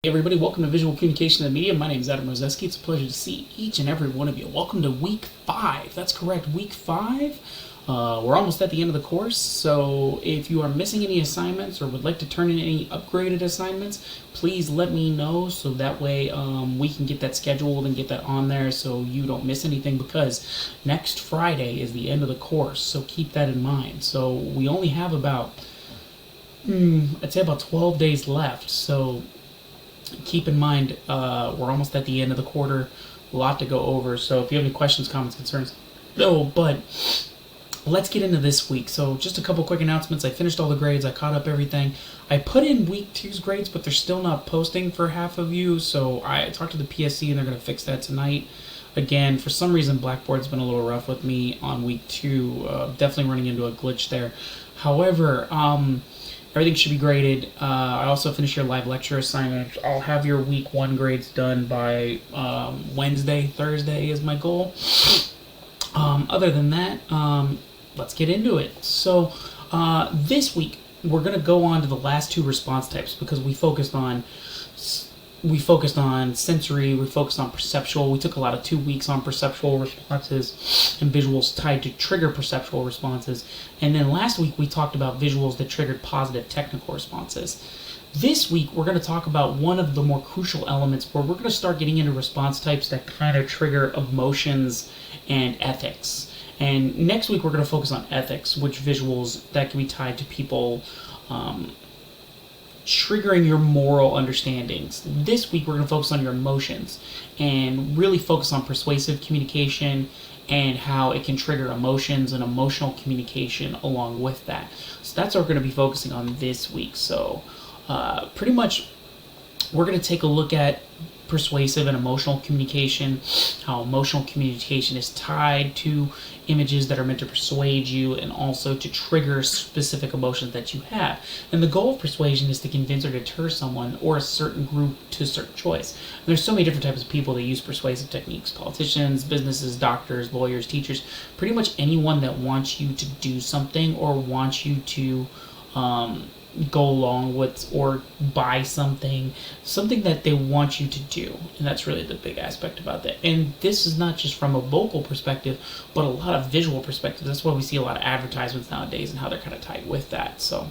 Hey everybody, welcome to Visual Communication and Media. My name is Adam Rozeski. It's a pleasure to see each and every one of you. Welcome to week 5. That's correct, week 5. We're almost at the end of the course, so if you are missing any assignments or would like to turn in any upgraded assignments, please let me know so that way we can get that scheduled and get that on there so you don't miss anything, because next Friday is the end of the course, so keep that in mind. So we only have about, I'd say about 12 days left, so keep in mind we're almost at the end of the quarter, a lot to go over. So if you have any questions, comments, concerns, but let's get into this week. So just a couple quick announcements. I finished all the grades, I caught up everything. I put in week 2's grades, but they're still not posting for half of you, so I talked to the PSC and they're going to fix that tonight. Again, for some reason Blackboard's been a little rough with me on week 2, definitely running into a glitch there. However, everything should be graded. I also finished your live lecture assignment. I'll have your week 1 grades done by Wednesday, Thursday is my goal. Other than that, let's get into it. So this week, we're going to go on to the last 2 response types, because we focused on sensory, we focused on perceptual. We took a lot of 2 weeks on perceptual responses and visuals tied to trigger perceptual responses. And then last week we talked about visuals that triggered positive technical responses. This week we're going to talk about one of the more crucial elements where we're going to start getting into response types that kind of trigger emotions and ethics. And next week we're going to focus on ethics, which visuals that can be tied to people triggering your moral understandings. This week we're going to focus on your emotions and really focus on persuasive communication and how it can trigger emotions and emotional communication along with that. So that's what we're going to be focusing on this week. So pretty much we're going to take a look at persuasive and emotional communication, how emotional communication is tied to images that are meant to persuade you and also to trigger specific emotions that you have. And the goal of persuasion is to convince or deter someone or a certain group to a certain choice. And there's so many different types of people that use persuasive techniques: politicians, businesses, doctors, lawyers, teachers, pretty much anyone that wants you to do something or wants you to go along with or buy something that they want you to do. And that's really the big aspect about that. And this is not just from a vocal perspective, but a lot of visual perspective. That's why we see a lot of advertisements nowadays and how they're kind of tied with that. So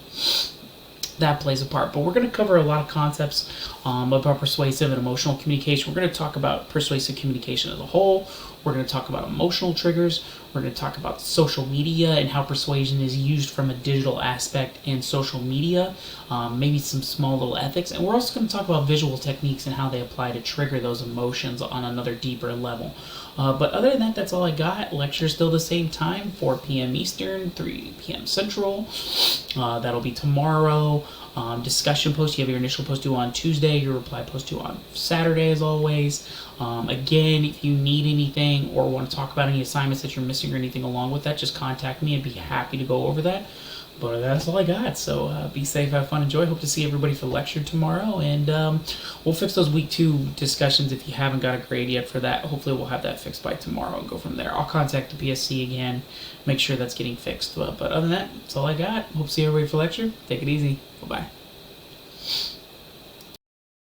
that plays a part. But we're going to cover a lot of concepts about persuasive and emotional communication. We're going to talk about persuasive communication as a whole. We're going to talk about emotional triggers. We're going to talk about social media and how persuasion is used from a digital aspect in social media, maybe some small little ethics. And we're also going to talk about visual techniques and how they apply to trigger those emotions on another deeper level. But other than that, that's all I got. Lecture's still the same time, 4 p.m. Eastern, 3 p.m. Central. That'll be tomorrow. Discussion post, you have your initial post due on Tuesday, your reply post due on Saturday as always. Again, if you need anything or want to talk about any assignments that you're missing or anything along with that, just contact me. I'd be happy to go over that. But that's all I got. So be safe, have fun, enjoy. Hope to see everybody for lecture tomorrow. And we'll fix those week 2 discussions if you haven't got a grade yet for that. Hopefully we'll have that fixed by tomorrow and go from there. I'll contact the PSC again, make sure that's getting fixed. But other than that, that's all I got. Hope to see everybody for lecture. Take it easy. Bye-bye.